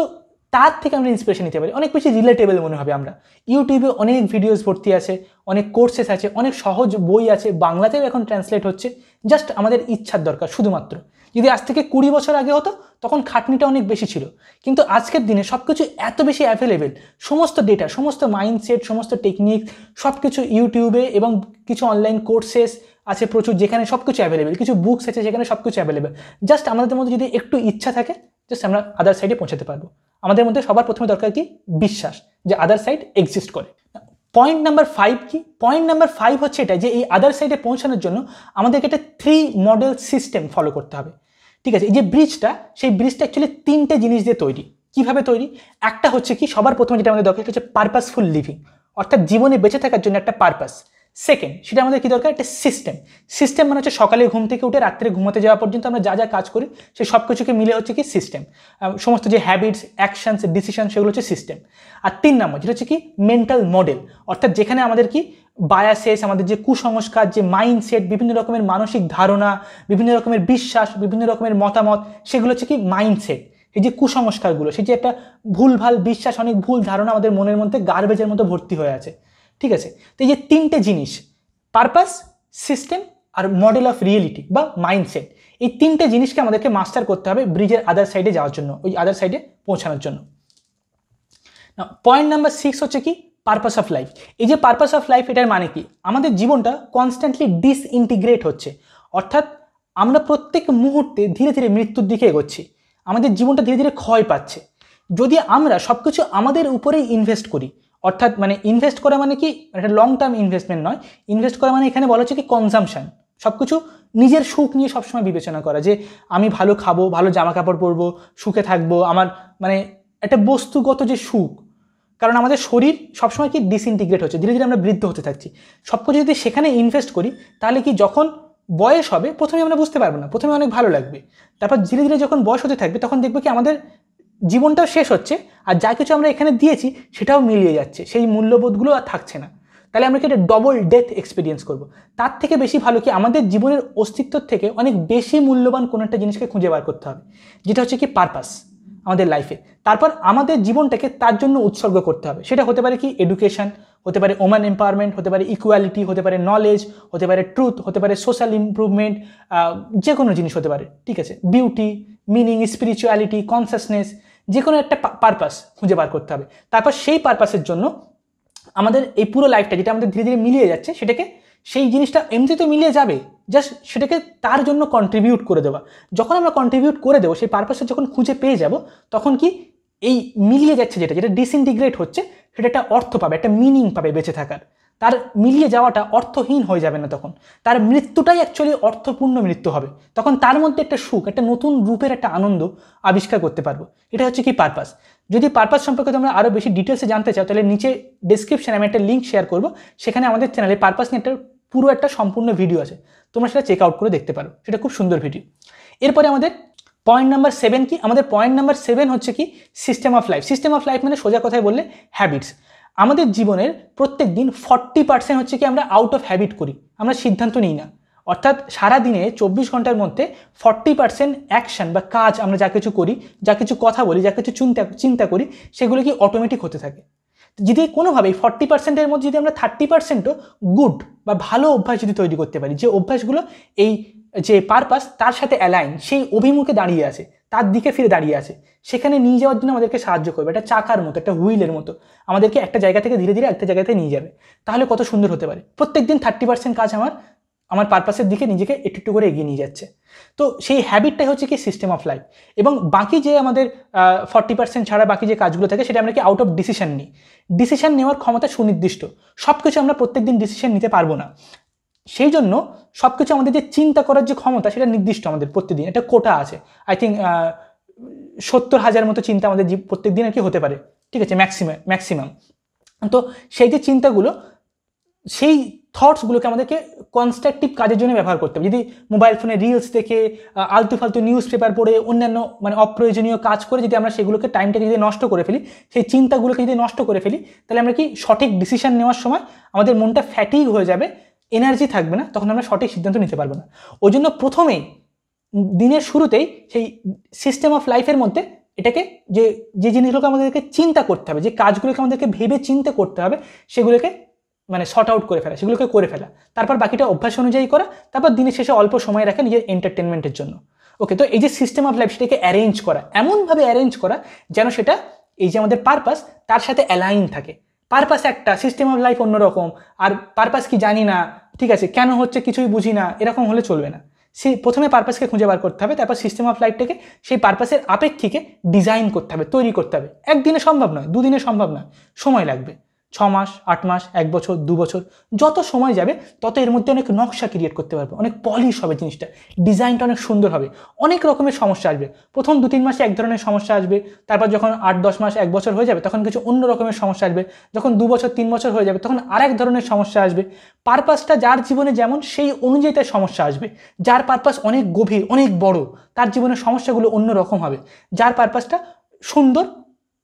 তার থেকে আমরা ইন্সপিরেশন নিতে পারি, অনেক বেশি রিলেটেবল মনে হবে আমরা। ইউটিউবে অনেক ভিডিওস ভর্তি আছে, অনেক কোর্সেস আছে, অনেক সহজ বই আছে, বাংলাতেও এখন ট্রান্সলেট হচ্ছে। জাস্ট আমাদের ইচ্ছার দরকার শুধুমাত্র। যদি আজ থেকে 20 বছর আগে হতো তখন খাটনিটা অনেক বেশি ছিল, কিন্তু আজকের দিনে সব কিছু এত বেশি অ্যাভেলেবেল, সমস্ত ডেটা, সমস্ত মাইন্ডসেট, সমস্ত টেকনিক সব কিছু ইউটিউবে, এবং কিছু অনলাইন কোর্সেস আছে প্রচুর যেখানে সব কিছু অ্যাভেলেবেল, কিছু বুকস আছে যেখানে সব কিছু অ্যাভেলেবেল। জাস্ট আমাদের মধ্যে যদি একটু ইচ্ছা থাকে, জাস্ট আমরা আদার সাইডে পৌঁছাতে পারবো। আমাদের মধ্যে সবার প্রথমে দরকার কি? বিশ্বাস যে আদার সাইড এক্সিস্ট করে। পয়েন্ট নাম্বার 5 কি? পয়েন্ট নাম্বার 5 হচ্ছে এটা যে এই আদার সাইডে পৌঁছানোর জন্য আমাদেরকে একটা 3 মডেল সিস্টেম ফলো করতে হবে। ঠিক আছে, এই যে ব্রিজটা, সেই ব্রিজটা অ্যাকচুয়ালি 3টে জিনিস দিয়ে তৈরি। কিভাবে তৈরি? একটা হচ্ছে কি, সবার প্রথমে যেটা আমাদের দরকার হচ্ছে পারপাসফুল লিভিং, অর্থাৎ জীবনে বেঁচে থাকার জন্য একটা পারপাস। সেকেন্ড, সেটা আমাদের কি দরকার? একটা সিস্টেম। সিস্টেম মানে হচ্ছে সকালে ঘুম থেকে উঠে রাত্রে ঘুমাতে যাওয়া পর্যন্ত আমরা যা যা কাজ করি সেই সব কিছুকে মিলে হচ্ছে কি সিস্টেম। সমস্ত যে হ্যাবিটস, অ্যাকশনস, ডিসিশন, সেগুলো হচ্ছে সিস্টেম। আর 3 নম্বর যেটা হচ্ছে কি মেন্টাল মডেল, অর্থাৎ যেখানে আমাদের কি বায়াসেস, আমাদের যে কুসংস্কার, যে মাইন্ডসেট, বিভিন্ন রকমের মানসিক ধারণা, বিভিন্ন রকমের বিশ্বাস, বিভিন্ন রকমের মতামত, সেগুলো হচ্ছে কি মাইন্ডসেট। এই যে কুসংস্কারগুলো, সেই যে একটা ভুলভাল বিশ্বাস, অনেক ভুল ধারণা আমাদের মনের মধ্যে গার্বেজের মতো ভর্তি হয়ে আছে। ঠিক আছে, তো এই যে 3টে জিনিস, পারপাস, সিস্টেম আর মডেল অফ রিয়েলিটি বা মাইন্ডসেট, এই 3টে জিনিসকে আমাদেরকে মাস্টার করতে হবে ব্রিজের আদার সাইডে যাওয়ার জন্য, ওই আদার সাইডে পৌঁছানোর জন্য। পয়েন্ট নাম্বার 6 হচ্ছে কি পারপাস অফ লাইফ। এই যে পারপাস অফ লাইফ, এটার মানে কি? আমাদের জীবনটা কনস্ট্যান্টলি ডিসইন্টিগ্রেট হচ্ছে, অর্থাৎ আমরা প্রত্যেক মুহূর্তে ধীরে ধীরে মৃত্যুর দিকে এগোচ্ছি, আমাদের জীবনটা ধীরে ধীরে ক্ষয় পাচ্ছে। যদি আমরা সব কিছু আমাদের উপরেই ইনভেস্ট করি, অর্থাৎ মানে ইনভেস্ট করা মানে কি একটা লং টার্ম ইনভেস্টমেন্ট নয়, ইনভেস্ট করা মানে এখানে বলা হচ্ছে কি কনজামশন, সব কিছু নিজের সুখ নিয়ে সবসময় বিবেচনা করা, যে আমি ভালো খাবো, ভালো জামা কাপড় পরবো, সুখে থাকবো, আমার মানে একটা বস্তুগত যে সুখ। কারণ আমাদের শরীর সবসময় কি ডিসইন্টিগ্রেট হচ্ছে, ধীরে ধীরে আমরা বৃদ্ধ হতে থাকছি। সব কিছু যদি সেখানে ইনভেস্ট করি তাহলে কি যখন বয়স হবে প্রথমে আমরা বুঝতে পারবো না, প্রথমে অনেক ভালো লাগবে, তারপর ধীরে ধীরে যখন বয়স হতে থাকবে তখন দেখবো কি আমাদের জীবনটাও শেষ হচ্ছে, আর যা কিছু আমরা এখানে দিয়েছি সেটাও মিলিয়ে যাচ্ছে, সেই মূল্যবোধগুলো আর থাকছে না। তাহলে আমরা কি একটা ডবল ডেথ এক্সপিরিয়েন্স করবো। তার থেকে বেশি ভালো কি আমাদের জীবনের অস্তিত্বের থেকে অনেক বেশি মূল্যবান কোনো একটা জিনিসকে খুঁজে বার করতে হবে, যেটা হচ্ছে কি পারপাস আমাদের লাইফে। তারপর আমাদের জীবনটাকে তার জন্য উৎসর্গ করতে হবে। সেটা হতে পারে কি এডুকেশন, হতে পারে ওম্যান এম্পাওয়ারমেন্ট, হতে পারে ইকুয়ালিটি, হতে পারে নলেজ, হতে পারে ট্রুথ, হতে পারে সোশ্যাল ইমপ্রুভমেন্ট, যে কোনো জিনিস হতে পারে। ঠিক আছে, বিউটি, মিনিং, স্পিরিচুয়ালিটি, কনসাসনেস, যে কোনো একটা পারপাস খুঁজে বার করতে হবে। তারপর সেই পারপাসের জন্য আমাদের এই পুরো লাইফটা যেটা আমাদের ধীরে ধীরে মিলিয়ে যাচ্ছে, সেটাকে, সেই জিনিসটা এমনি তো মিলিয়ে যাবে, জাস্ট সেটাকে তার জন্য কন্ট্রিবিউট করে দেওয়া। যখন আমরা কন্ট্রিবিউট করে দেবো, সেই পারপাসটা যখন খুঁজে পেয়ে যাব, তখন কি এই মিলিয়ে যাচ্ছে যেটা যেটা ডিসইন্টিগ্রেট হচ্ছে, সেটা একটা অর্থ পাবে, একটা মিনিং পাবে বেঁচে থাকার। তার মিলিয়ে যাওয়াটা অর্থহীন হয়ে যাবে না, তখন তার মৃত্যুটাই অ্যাকচুয়ালি অর্থপূর্ণ মৃত্যু হবে। তখন তার মধ্যে একটা সুখ, একটা নতুন রূপের একটা আনন্দ আবিষ্কার করতে পারবো। এটা হচ্ছে কি পারপাস। যদি পারপাস সম্পর্কে তোমরা আরও বেশি ডিটেলসে জানতে চাও, তাহলে নিচে ডেসক্রিপশনে আমি একটা লিঙ্ক শেয়ার করবো, সেখানে আমাদের চ্যানেলে পারপাস নিয়ে একটা পুরো একটা সম্পূর্ণ ভিডিও আছে, তোমরা সেটা চেক আউট করে দেখতে পারো, সেটা খুব সুন্দর ভিডিও। এরপরে আমাদের পয়েন্ট নাম্বার 7 কি? আমাদের পয়েন্ট নাম্বার 7 হচ্ছে কি system of life. System of life মানে সোজা কথায় বললে হ্যাবিটস। আমাদের জীবনের প্রত্যেক দিন 40% হচ্ছে কি আমরা আউট অফ হ্যাবিট করি, আমরা সিদ্ধান্ত নিই না। অর্থাৎ সারা দিনে 24 ঘন্টার মধ্যে 40% অ্যাকশন বা কাজ আমরা যা কিছু করি, যা কিছু কথা বলি, যা কিছু চিন্তা করি, সেগুলো কি অটোমেটিক হতে থাকে। যদি কোনোভাবেই 40%-এর মধ্যে যদি আমরা 30%ও গুড বা ভালো অভ্যাস যদি তৈরি করতে পারি, যে অভ্যাসগুলো এই যে পারপাস তার সাথে অ্যালাইন, সেই অভিমুখে দাঁড়িয়ে আছে, তার দিকে ফিরে দাঁড়িয়ে আছে, সেখানে নিয়ে যাওয়ার জন্য আমাদেরকে সাহায্য করবে। একটা চাকার মতো, একটা হুইলের মতো আমাদেরকে একটা জায়গা থেকে ধীরে ধীরে একটা জায়গাতে নিয়ে যাবে। তাহলে কত সুন্দর হতে পারে। প্রত্যেক দিন 30% কাজ আমার পারপাসের দিকে নিজেকে একটু একটু করে এগিয়ে নিয়ে যাচ্ছে। তো সেই হ্যাবিটটাই হচ্ছে কি সিস্টেম অফ লাইফ। এবং বাকি যে আমাদের 40% ছাড়া বাকি যে কাজগুলো থাকে, সেটা আমরা কি আউট অফ ডিসিশন নিই। ডিসিশন নেওয়ার ক্ষমতা সুনির্দিষ্ট, সব কিছু আমরা প্রত্যেক দিন ডিসিশন নিতে পারবো না। সেই জন্য সব কিছু আমাদের যে চিন্তা করার যে ক্ষমতা, সেটা নির্দিষ্ট আমাদের প্রত্যেকদিন একটা কোটা আছে। আই থিঙ্ক 70,000 মতো চিন্তা আমাদের প্রত্যেক দিন আর কি হতে পারে, ঠিক আছে, ম্যাক্সিমাম। তো সেই যে চিন্তাগুলো, সেই থটসগুলোকে আমাদেরকে কনস্ট্রাকটিভ কাজের জন্য ব্যবহার করতে হবে। যদি মোবাইল ফোনে রিলস দেখে, আলতু ফালতু নিউজ পেপার পড়ে, অন্যান্য মানে অপ্রয়োজনীয় কাজ করে যদি আমরা সেগুলোকে টাইমটাকে যদি নষ্ট করে ফেলি, সেই চিন্তাগুলোকে যদি নষ্ট করে ফেলি, তাহলে আমরা কি সঠিক ডিসিশন নেওয়ার সময় আমাদের মনটা ফ্যাটিগ হয়ে যাবে, এনার্জি থাকবে না, তখন আমরা সঠিক সিদ্ধান্ত নিতে পারবো না। ওই জন্য প্রথমেই দিনের শুরুতেই সেই সিস্টেম অফ লাইফের মধ্যে এটাকে যে জিনিসগুলোকে আমাদেরকে চিন্তা করতে হবে, যে কাজগুলোকে আমাদেরকে ভেবে চিন্তা করতে হবে, সেগুলোকে মানে শর্ট আউট করে ফেলা, সেগুলোকে করে ফেলা, তারপর বাকিটা অভ্যাস অনুযায়ী করা, তারপর দিনের শেষে অল্প সময় রাখা নিজের এন্টারটেনমেন্টের জন্য। ওকে, তো এই যে সিস্টেম অফ লাইফ, সেটাকে অ্যারেঞ্জ করা, এমনভাবে অ্যারেঞ্জ করা যেন সেটা এই যে আমাদের পারপাস তার সাথে অ্যালাইন থাকে। পারপাস একটা, সিস্টেম অফ লাইফ অন্যরকম। আর পারপাস কি জানি না, ঠিক আছে, কেন হচ্ছে কিছুই বুঝি না, এরকম হলে চলবে না। সেই প্রথমে পারপাসকে খুঁজে বার করতে হবে, তারপর সিস্টেম অফ লাইফটাকে সেই পারপাসের আপেক্ষিকে ডিজাইন করতে হবে, তৈরি করতে হবে। একদিনে সম্ভব নয়, দুদিনে সম্ভব নয়, সময় লাগবে। 6 মাস, 8 মাস, 1 বছর, 2 বছর, যত সময় যাবে তত এর মধ্যে অনেক নকশা ক্রিয়েট করতে পারবে, অনেক পলিশ হবে জিনিসটা, ডিজাইনটা অনেক সুন্দর হবে। অনেক রকমের সমস্যা আসবে, প্রথম 2-3 মাসে এক ধরনের সমস্যা আসবে, তারপর যখন 8-10 মাস, 1 বছর হয়ে যাবে, তখন কিছু অন্য রকমের সমস্যা আসবে, যখন 2 বছর 3 বছর হয়ে যাবে, তখন আরেক ধরনের সমস্যা আসবে। পারপাসটা যার জীবনে যেমন, সেই অনুযায়ী তার সমস্যা আসবে। যার পারপাস অনেক গভীর, অনেক বড়, তার জীবনের সমস্যাগুলো অন্য রকম হবে। যার পারপাসটা সুন্দর,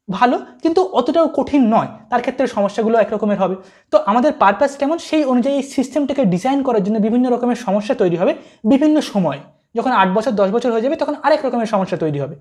ভালো, কিন্তু অতটাও কঠিন নয়, তার ক্ষেত্রে সমস্যাগুলো একরকমের হবে। তো আমাদের পারপাস কেমন, সেই অনুযায়ী এই সিস্টেমটাকে ডিজাইন করার জন্য বিভিন্ন রকমের সমস্যা তৈরি হবে বিভিন্ন সময়। যখন 8 বছর 10 বছর হয়ে যাবে, তখন আরেক রকমের সমস্যা তৈরি হবে।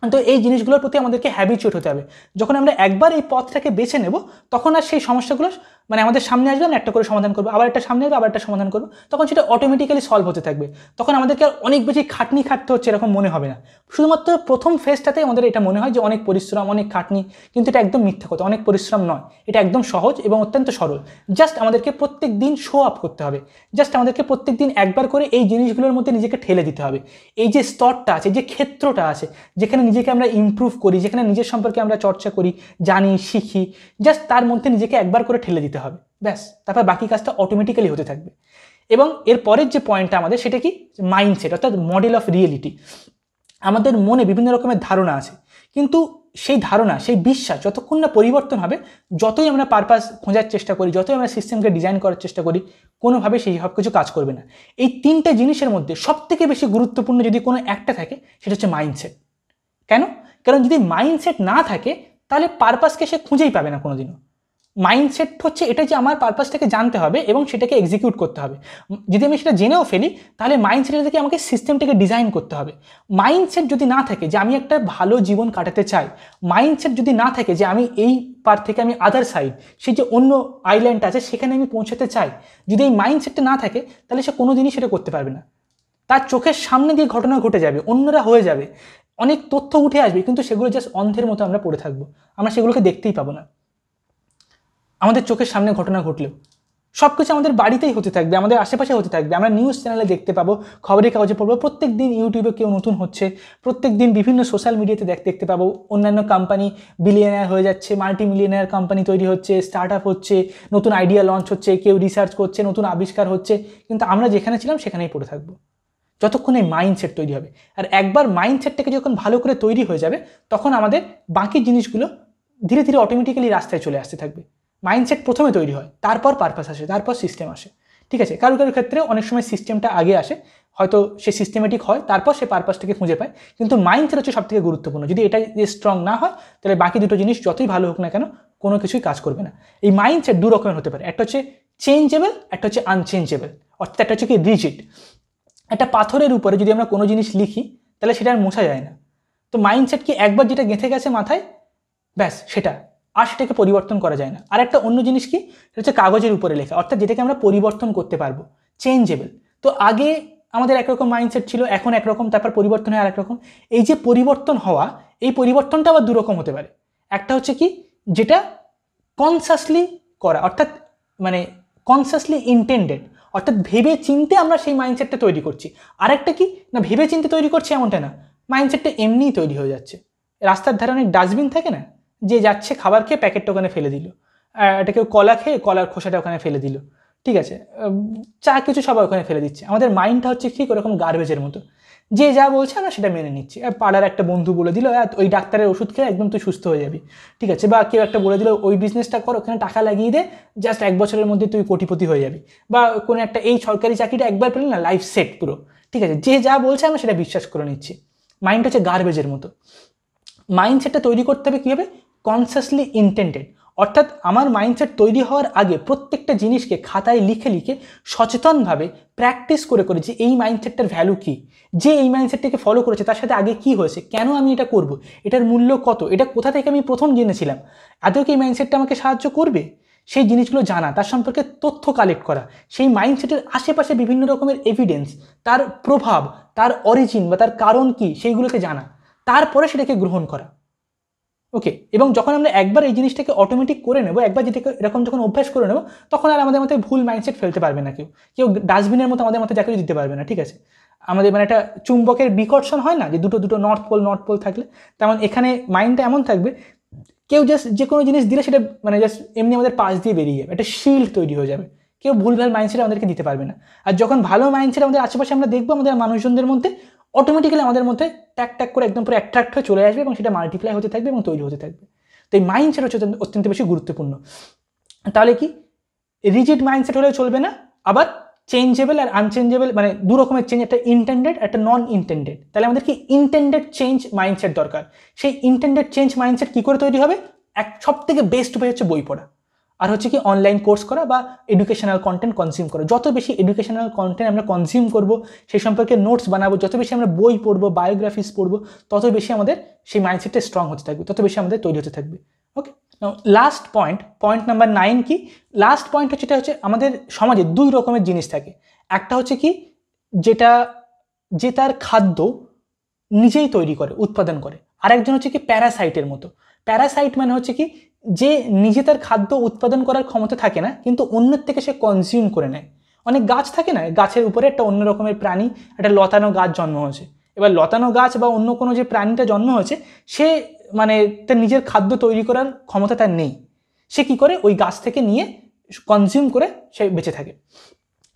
তো এই জিনিসগুলোর প্রতি আমাদেরকে হ্যাবিচুয়েট হতে হবে। যখন আমরা একবার এই পথটাকে বেছে নেব, তখন আর সেই সমস্যাগুলো মানে আমাদের সামনে আসবে, আমরা একটা করে সমাধান করবো, আবার একটা সামনে আসবে, আবার একটা সমাধান করবো, তখন সেটা অটোমেটিক্যালি সলভ হতে থাকবে। তখন আমাদেরকে আর অনেক বেশি খাটনি খাটতে হচ্ছে এরকম মনে হবে না। শুধুমাত্র প্রথম ফেজটাতেই আমাদের এটা মনে হয় যে অনেক পরিশ্রম, অনেক খাটনি, কিন্তু এটা একদম মিথ্যা কথা। অনেক পরিশ্রম নয়, এটা একদম সহজ এবং অত্যন্ত সরল। জাস্ট আমাদেরকে প্রত্যেক দিন শো আপ করতে হবে, জাস্ট আমাদেরকে প্রত্যেক দিন একবার করে এই জিনিসগুলোর মধ্যে নিজেকে ঠেলে দিতে হবে। এই যে স্তরটা আছে, যে ক্ষেত্রটা আছে, যেখানে নিজেকে আমরা ইমপ্রুভ করি, যেখানে নিজের সম্পর্কে আমরা চর্চা করি, জানি, শিখি, জাস্ট তার মধ্যে নিজেকে একবার করে ঠেলে দিতে হবে, ব্যাস। তারপর বাকি কাজটা অটোমেটিক্যালি হতে থাকবে। এবং এর পরের যে পয়েন্টটা আমাদের, সেটা কি মাইন্ডসেট, অর্থাৎ মডেল অফ রিয়েলিটি। আমাদের মনে বিভিন্ন রকমের ধারণা আছে, কিন্তু সেই ধারণা, সেই বিশ্বাস যতক্ষণ না পরিবর্তন হবে, যতই আমরা পারপাস খোঁজার চেষ্টা করি, যতই আমরা সিস্টেমকে ডিজাইন করার চেষ্টা করি, কোনোভাবে সেই সব কিছু কাজ করবে না। এই 3টে জিনিসের মধ্যে সবথেকে বেশি গুরুত্বপূর্ণ যদি কোনো একটা থাকে, সেটা হচ্ছে মাইন্ডসেট। কেন? কারণ যদি মাইন্ডসেট না থাকে, তাহলে পারপাসকে সে খুঁজেই পাবে না কোনোদিনও। মাইন্ডসেট হচ্ছে এটা যে আমার পারপাসটাকে জানতে হবে এবং সেটাকে এক্সিকিউট করতে হবে। যদি আমি সেটা জেনেও ফেলি, তাহলে মাইন্ডসেট থেকে আমাকে সিস্টেমটাকে ডিজাইন করতে হবে। মাইন্ডসেট যদি না থাকে যে আমি একটা ভালো জীবন কাটাতে চাই, মাইন্ডসেট যদি না থাকে যে আমি এই পার থেকে আমি আদার সাইড, সেই যে অন্য আইল্যান্ড আছে, সেখানে আমি পৌঁছাতে চাই, যদি এই মাইন্ডসেটটা না থাকে, তাহলে সে কোনো দিনই সেটা করতে পারবে না। তার চোখের সামনে দিয়ে ঘটনা ঘটে যাবে, অন্যরা হয়ে যাবে, অনেক তথ্য উঠে আসবে, কিন্তু সেগুলো জাস্ট অন্ধের মতো আমরা পড়ে থাকবো, আমরা সেগুলোকে দেখতেই পাবো না। আমাদের চোখের সামনে ঘটনা ঘটলেও সব কিছু আমাদের বাড়িতেই হতে থাকবে, আমাদের আশেপাশে হতে থাকবে। আমরা নিউজ চ্যানেলে দেখতে পাবো, খবরের কাগজে পড়বো, প্রত্যেক দিন ইউটিউবে কেউ নতুন হচ্ছে, প্রত্যেক দিন বিভিন্ন সোশ্যাল মিডিয়াতে দেখতে পাবো অন্যান্য কোম্পানি বিলিয়নার হয়ে যাচ্ছে, মাল্টি মিলিয়নার কোম্পানি তৈরি হচ্ছে, স্টার্ট আপ হচ্ছে, নতুন আইডিয়া লঞ্চ হচ্ছে, কেউ রিসার্চ করছে, নতুন আবিষ্কার হচ্ছে, কিন্তু আমরা যেখানে ছিলাম সেখানেই পড়ে থাকবো যতক্ষণ এই মাইন্ডসেট তৈরি হবে। আর একবার মাইন্ডসেটটাকে যখন ভালো করে তৈরি হয়ে যাবে, তখন আমাদের বাকি জিনিসগুলো ধীরে ধীরে অটোমেটিক্যালি রাস্তায় চলে আসতে থাকবে। মাইন্ডসেট প্রথমে তৈরি হয়, তারপর পারপাস আসে, তারপর সিস্টেম আসে, ঠিক আছে? কারো কারোর ক্ষেত্রে অনেক সময় সিস্টেমটা আগে আসে, হয়তো সে সিস্টেমেটিক হয়, তারপর সে পারপাসটাকে খুঁজে পায়, কিন্তু মাইন্ডসেট হচ্ছে সবথেকে গুরুত্বপূর্ণ। যদি এটা স্ট্রং না হয়, তাহলে বাকি দুটো জিনিস যতই ভালো হোক না কেন, কোনো কিছুই কাজ করবে না। এই মাইন্ডসেট দু রকমের হতে পারে, একটা হচ্ছে চেঞ্জেবল, একটা হচ্ছে আনচেঞ্জেবল। অর্থাৎ একটা হচ্ছে কি রিজিড। একটা পাথরের উপরে যদি আমরা কোনো জিনিস লিখি, তাহলে সেটা আর মোছা যায় না। তো মাইন্ডসেট কি একবার যেটা গেঁথে গেছে মাথায়, ব্যাস সেটা, আর সেটাকে পরিবর্তন করা যায় না। আর একটা অন্য জিনিস কি, সেটা হচ্ছে কাগজের উপরে লেখা, অর্থাৎ যেটাকে আমরা পরিবর্তন করতে পারবো, চেঞ্জেবল। তো আগে আমাদের একরকম মাইন্ডসেট ছিল, এখন একরকম, তারপর পরিবর্তন হয় আরেক রকম। এই যে পরিবর্তন হওয়া, এই পরিবর্তনটা আবার দুরকম হতে পারে। একটা হচ্ছে কি, যেটা কনসাসলি করা, অর্থাৎ মানে কনসাসলি ইন্টেন্ডেড, অর্থাৎ ভেবে চিন্তে আমরা সেই মাইন্ডসেটটা তৈরি করছি। আরেকটা কি না, ভেবে চিন্তে তৈরি করছি এমনটা না, মাইন্ডসেটটা এমনিই তৈরি হয়ে যাচ্ছে। রাস্তার ধারে অনেক ডাস্টবিন থাকে না, যে যাচ্ছে খাবার খেয়ে প্যাকেটটা ওখানে ফেলে দিল, এটা কেউ কলা খেয়ে কলার খোসাটা ওখানে ফেলে দিল, ঠিক আছে, চা কিছু সবাই ওখানে ফেলে দিচ্ছে। আমাদের মাইন্ডটা হচ্ছে ঠিক ওরকম গার্বেজের মতো, যে যা বলছে আমরা সেটা মেনে নিচ্ছি। পাড়ার একটা বন্ধু বলে দিল ওই ডাক্তারের ওষুধ খেয়ে একদম তুই সুস্থ হয়ে যাবি, ঠিক আছে, বা কেউ একটা বলে দিল ওই বিজনেসটা কর, ওখানে টাকা লাগিয়ে দে, জাস্ট 1 বছরের মধ্যে তুই কোটিপতি হয়ে যাবি, বা কোনো একটা এই সরকারি চাকরিটা একবার পেলে না লাইফ সেট পুরো, ঠিক আছে, যে যা বলছে আমরা সেটা বিশ্বাস করে নিচ্ছি। মাইন্ড হচ্ছে গার্বেজের মতো। মাইন্ডসেটটা তৈরি করতে হবে কীভাবে, কনসাসলি ইন্টেন্ডেড, অর্থাৎ আমার মাইন্ডসেট তৈরি হওয়ার আগে প্রত্যেকটা জিনিসকে খাতায় লিখে লিখে সচেতনভাবে প্র্যাকটিস করে করে যে এই মাইন্ডসেটটার ভ্যালু কী, যে এই মাইন্ডসেটটাকে ফলো করেছে তার সাথে আগে কী হয়েছে, কেন আমি এটা করব, এটার মূল্য কত, এটা কোথা থেকে আমি প্রথম জেনেছিলাম, আদৌ কি এই মাইন্ডসেটটা আমাকে সাহায্য করবে, সেই জিনিসগুলো জানা, তার সম্পর্কে তথ্য কালেক্ট করা, সেই মাইন্ডসেটের আশেপাশে বিভিন্ন রকমের এভিডেন্স, তার প্রভাব, তার অরিজিন বা তার কারণ কী সেইগুলোকে জানা, তারপরে সেটাকে গ্রহণ করা। ওকে, এবং যখন আমরা একবার এই জিনিসটাকে অটোমেটিক করে নেব, একবার যেটাকে এরকম যখন অভ্যাস করে নেব, তখন আর আমাদের মধ্যে ভুল মাইন্ডসেট ফেলতে পারবে না কেউ, কেউ ডাস্টবিনের মতো আমাদের মধ্যে যা কিছু দিতে পারবে না, ঠিক আছে? আমাদের মানে একটা চুম্বকের বিকর্ষণ হয় না, যে দুটো দুটো নর্থ পোল থাকলে, তেমন এখানে মাইন্ডটা এমন থাকবে, কেউ জাস্ট যে কোনো জিনিস দিলে সেটা মানে জাস্ট এমনি আমাদের পাশ দিয়ে বেরিয়ে যাবে, একটা শিল্ড তৈরি হয়ে যাবে, কেউ ভুলভাল মাইন্ডসেট আমাদেরকে দিতে পারবে না। আর যখন ভালো মাইন্ডসেট আমাদের আশেপাশে আমরা দেখবো আমাদের মানুষজনদের মধ্যে, অটোমেটিক্যালি আমাদের মধ্যে ট্যাক ট্যাক করে একদম পুরো অ্যাট্রাক্ট হয়ে চলে আসবে এবং সেটা মাল্টিপ্লাই হতে থাকবে এবং তৈরি হতে থাকবে। তো এই মাইন্ডসেট হচ্ছে অত্যন্ত বেশি গুরুত্বপূর্ণ। তাহলে কি, রিজিড মাইন্ডসেট হলেও চলবে না, আবার চেঞ্জেবল আর আনচেঞ্জেবল, মানে দু রকমের চেঞ্জ, একটা ইন্টেন্ডেড একটা নন ইন্টেন্ডেড। তাহলে আমাদের কি ইন্টেন্ডেড চেঞ্জ মাইন্ডসেট দরকার। সেই ইন্টেন্ডেড চেঞ্জ মাইন্ডসেট কী করে তৈরি হবে, সব থেকে বেস্ট উপায় হচ্ছে বই পড়া, আর হচ্ছে কি অনলাইন কোর্স করা বা এডুকেশনাল কন্টেন্ট কনজিউম করা। যত বেশি এডুকেশনাল কন্টেন্ট আমরা কনজিউম করব, সেই সম্পর্কে নোটস বানাবো, যত বেশি আমরা বই পড়বো, বায়োগ্রাফিস পড়বো, তত বেশি আমাদের সেই মাইন্ডসেটটা স্ট্রং হতে থাকবে, তত বেশি আমাদের তৈরি হতে থাকবে। ওকে, লাস্ট পয়েন্ট নাম্বার 9 কি, লাস্ট পয়েন্ট হচ্ছে, এটা হচ্ছে আমাদের সমাজে 2 রকমের জিনিস থাকে। একটা হচ্ছে কি, যে তার খাদ্য নিজেই তৈরি করে, উৎপাদন করে। আরেকজন হচ্ছে কি প্যারাসাইটের মতো। প্যারাসাইট মানে হচ্ছে কি, যে নিজে তার খাদ্য উৎপাদন করার ক্ষমতা থাকে না, কিন্তু অন্যের থেকে সে কনজিউম করে নেয়। অনেক গাছ থাকে না, গাছের উপরে একটা অন্য রকমের প্রাণী, একটা লতানো গাছ জন্ম হয়েছে। এবার লতানো গাছ বা অন্য কোনো যে প্রাণীটা জন্ম হয়েছে, সে মানে তার নিজের খাদ্য তৈরি করার ক্ষমতা তার নেই। সে কি করে, ওই গাছ থেকে নিয়ে কনজিউম করে সে বেঁচে থাকে।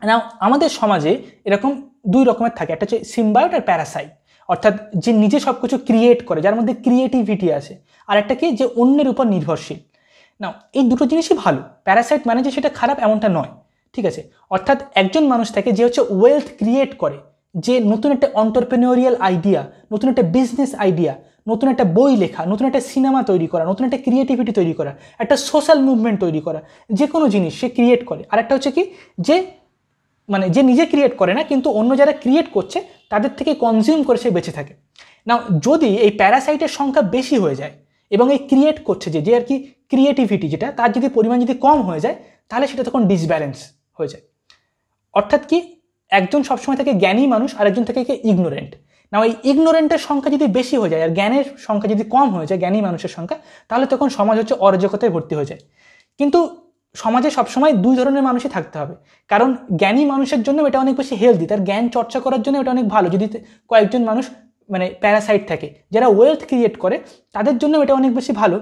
না, আমাদের সমাজে এরকম 2 রকমের থাকে, একটা হচ্ছে সিম্বায়োট আর প্যারাসাইট, অর্থাৎ যে নিজে সব কিছু ক্রিয়েট করে, যার মধ্যে ক্রিয়েটিভিটি আছে, আর একটা কি, যে অন্যের উপর নির্ভরশীল। না, এই দুটো জিনিসই ভালো। প্যারাসাইট মানে যে সেটা খারাপ এমনটা নয়, ঠিক আছে? অর্থাৎ একজন মানুষ থাকে যে হচ্ছে ওয়েলথ ক্রিয়েট করে, যে নতুন একটা অন্টারপ্রেনিউরিয়াল আইডিয়া, নতুন একটা বিজনেস আইডিয়া, নতুন একটা বই লেখা, নতুন একটা সিনেমা তৈরি করা, নতুন একটা ক্রিয়েটিভিটি তৈরি করা, একটা সোশ্যাল মুভমেন্ট তৈরি করা, যে কোনো জিনিস সে ক্রিয়েট করে। আর একটা হচ্ছে কি, যে মানে যে নিজে ক্রিয়েট করে না, কিন্তু অন্য যারা ক্রিয়েট করছে তাদের থেকে কনজিউম করে সে বেঁচে থাকে। না, যদি এই প্যারাসাইটের সংখ্যা বেশি হয়ে যায় এবং এই ক্রিয়েট করছে যে আর কি ক্রিয়েটিভিটি, যেটা তার যদি পরিমাণ যদি কম হয়ে যায়, তাহলে সেটা তখন ডিসব্যালেন্স হয়ে যায়। অর্থাৎ কি, একজন সবসময় থাকে জ্ঞানী মানুষ, আর একজন থাকে ইগনোরেন্ট। না, ওই ইগনোরেন্টের সংখ্যা যদি বেশি হয়ে যায় আর জ্ঞানের সংখ্যা যদি কম হয়ে যায়, জ্ঞানী মানুষের সংখ্যা, তাহলে তখন সমাজ হচ্ছে অরাজকতায় ভর্তি হয়ে যায়। কিন্তু সমাজে সবসময় দুই ধরনের মানুষই থাকতে হবে, কারণ জ্ঞানী মানুষের জন্য এটা অনেক বেশি হেলদি, তার জ্ঞান চর্চা করার জন্য এটা অনেক ভালো। যদি কয়েকজন মানুষ মানে প্যারাসাইট থাকে যারা ওয়েলথ ক্রিয়েট করে, তাদের জন্য এটা অনেক বেশি ভালো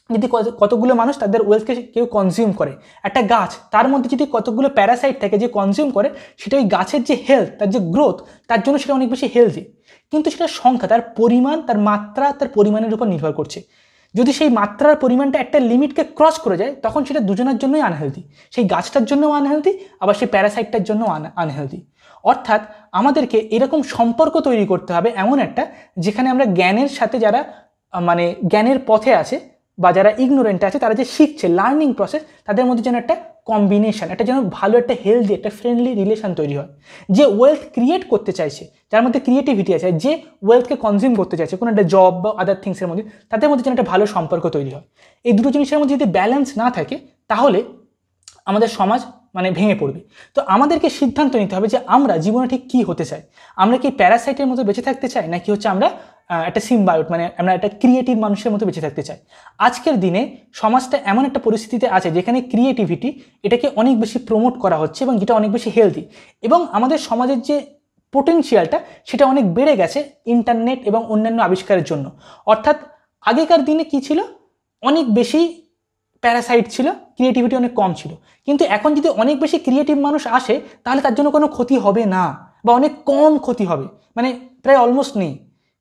যদি কতগুলো মানুষ তাদের ওয়েলথকে কেউ কনজিউম করে। একটা গাছ, তার মধ্যে যদি কতগুলো প্যারাসাইট থাকে যে কনজিউম করে, সেটা ওই গাছের যে হেলথ, তার যে গ্রোথ, তার জন্য সেটা অনেক বেশি হেলদি। কিন্তু সেটা সংখ্যা, তার পরিমাণ, তার মাত্রা, তার পরিমাণের উপর নির্ভর করছে। যদি সেই মাত্রার পরিমাণটা একটা লিমিটকে ক্রস করে যায়, তখন সেটা দুজনের জন্যই আনহেলদি। সেই গাছটার জন্যও আনহেলদি, আবার সেই প্যারাসাইটটার জন্য আনহেলদি। অর্থাৎ আমাদেরকে এরকম সম্পর্ক তৈরি করতে হবে এমন একটা, যেখানে আমরা জ্ঞানের সাথে যারা মানে জ্ঞানের পথে আছে বা যারা ইগনোরেন্ট আছে, তারা যে শিখছে, লার্নিং প্রসেস, তাদের মধ্যে যেন একটা কম্বিনেশন, একটা যেন ভালো একটা হেলদি, একটা ফ্রেন্ডলি রিলেশন তৈরি হয়। যে ওয়েলথ ক্রিয়েট করতে চাইছে, যার মধ্যে ক্রিয়েটিভিটি আছে, যে ওয়েলথকে কনজিউম করতে চাইছে কোনো একটা জব বা আদার থিংসের মধ্যে, তাদের মধ্যে যেন একটা ভালো সম্পর্ক তৈরি হয়। এই দুটো জিনিসের মধ্যে যদি ব্যালেন্স না থাকে, তাহলে আমাদের সমাজ মানে ভেঙে পড়বে। তো আমাদেরকে সিদ্ধান্ত নিতে হবে যে আমরা জীবনে ঠিক কী হতে চাই। আমরা কি প্যারাসাইটের মতো বেঁচে থাকতে চাই, নাকি হচ্ছে আমরা একটা সিম্বায়োট, মানে আমরা একটা ক্রিয়েটিভ মানুষের মতো বেঁচে থাকতে চাই। আজকের দিনে সমাজটা এমন একটা পরিস্থিতিতে আছে যেখানে ক্রিয়েটিভিটি এটাকে অনেক বেশি প্রমোট করা হচ্ছে এবং যেটা অনেক বেশি হেলদি, এবং আমাদের সমাজের যে পোটেনশিয়ালটা সেটা অনেক বেড়ে গেছে ইন্টারনেট এবং অন্যান্য আবিষ্কারের জন্য। অর্থাৎ আগেকার দিনে কি ছিল, অনেক বেশি প্যারাসাইট ছিল, ক্রিয়েটিভিটি অনেক কম ছিল। কিন্তু এখন যদি অনেক বেশি ক্রিয়েটিভ মানুষ আসে, তাহলে তার জন্য কোনো ক্ষতি হবে না, বা অনেক কম ক্ষতি হবে, মানে প্রায় অলমোস্ট নেই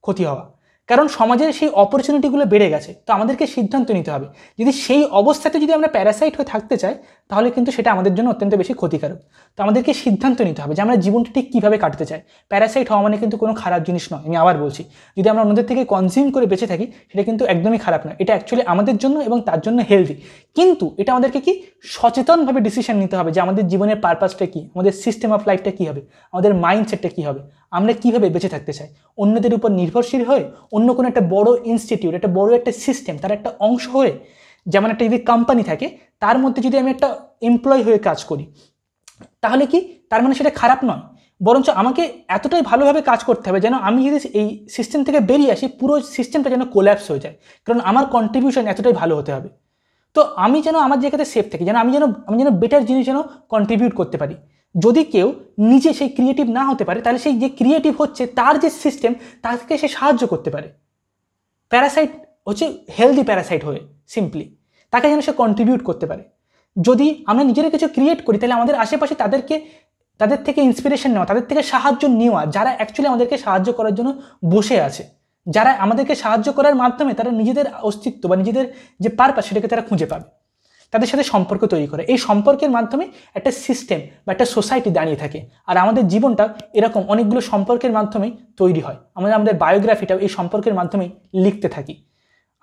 ক্ষতি হওয়া। কারণ সমাজের সেই অপরচুনিটিগুলো বেড়ে গেছে। তো আমাদেরকে সিদ্ধান্ত নিতে হবে, যদি সেই অবস্থাতে যদি আমরা প্যারাসাইট হয়ে থাকতে চাই, তাহলে কিন্তু সেটা আমাদের জন্য অত্যন্ত বেশি ক্ষতিকারক। তো আমাদেরকে সিদ্ধান্ত নিতে হবে যে আমরা জীবনটা ঠিক কীভাবে কাটাতে চাই। প্যারাসাইট হওয়া মানে কিন্তু কোনো খারাপ জিনিস নয়। আমি আবার বলছি, যদি আমরা অন্যদের থেকে কনজিউম করে বেঁচে থাকি, সেটা কিন্তু একদমই খারাপ নয়। এটা অ্যাকচুয়ালি আমাদের জন্য এবং তার জন্য হেলদি। কিন্তু এটা আমাদেরকে কি সচেতনভাবে ডিসিশন নিতে হবে যে আমাদের জীবনের পারপাসটা কী, আমাদের সিস্টেম অফ লাইফটা কী হবে, আমাদের মাইন্ডসেটটা কী হবে, আমরা কীভাবে বেঁচে থাকতে চাই। অন্যদের উপর নির্ভরশীল হয়ে, অন্য কোনো একটা বড় ইনস্টিটিউট, একটা বড় একটা সিস্টেম, তার একটা অংশ হয়ে, যেমন একটা যদি কোম্পানি থাকে, তার মধ্যে যদি আমি একটা এমপ্লয় হয়ে কাজ করি, তাহলে কি তার মানে সেটা খারাপ নয়। বরঞ্চ আমাকে এতটাই ভালোভাবে কাজ করতে হবে যেন আমি যদি এই সিস্টেম থেকে বেরিয়ে আসি, পুরো সিস্টেমটা যেন কোল্যাপস হয়ে যায়, কারণ আমার কন্ট্রিবিউশন এতটাই ভালো হতে হবে। তো আমি যেন আমার জায়গাতে সেফ থাকি, যেন আমি যেন বেটার জিনিস যেন কন্ট্রিবিউট করতে পারি। যদি কেউ নিজে সেই ক্রিয়েটিভ না হতে পারে, তাহলে সেই যে ক্রিয়েটিভ হচ্ছে তার যে সিস্টেম, তাকে সে সাহায্য করতে পারে। প্যারাসাইট হচ্ছে হেলদি প্যারাসাইট হয়ে সিম্পলি, তাকে যেন সে কন্ট্রিবিউট করতে পারে। যদি আমরা নিজেরা কিছু ক্রিয়েট করি, তাহলে আমাদের আশেপাশে তাদের থেকে ইন্সপিরেশন নেওয়া, তাদের থেকে সাহায্য নেওয়া, যারা অ্যাকচুয়ালি আমাদেরকে সাহায্য করার জন্য বসে আছে, যারা আমাদেরকে সাহায্য করার মাধ্যমে তারা নিজেদের অস্তিত্ব বা নিজেদের যে পারপাস সেটাকে তারা খুঁজে পাবে, তাদের সাথে সম্পর্ক তৈরি করে। এই সম্পর্কের মাধ্যমে একটা সিস্টেম বা একটা সোসাইটি দাঁড়িয়ে থাকে। আর আমাদের জীবনটা এরকম অনেকগুলো সম্পর্কের মাধ্যমেই তৈরি হয়। আমাদের বায়োগ্রাফিটাও এই সম্পর্কের মাধ্যমেই লিখতে থাকি।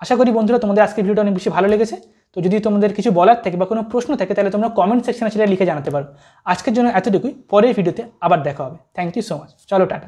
আশা করি বন্ধুরা তোমাদের আজকের ভিডিওটা অনেক বেশি ভালো লেগেছে। তো যদি তোমাদের কিছু বলার থাকে বা কোনো প্রশ্ন থাকে, তাহলে তোমরা কমেন্ট সেকশনে সেটা লিখে জানাতে পারো। আজকের জন্য এতটুকুই, পরের ভিডিওতে আবার দেখা হবে। Thank you so much. চলো টাটা।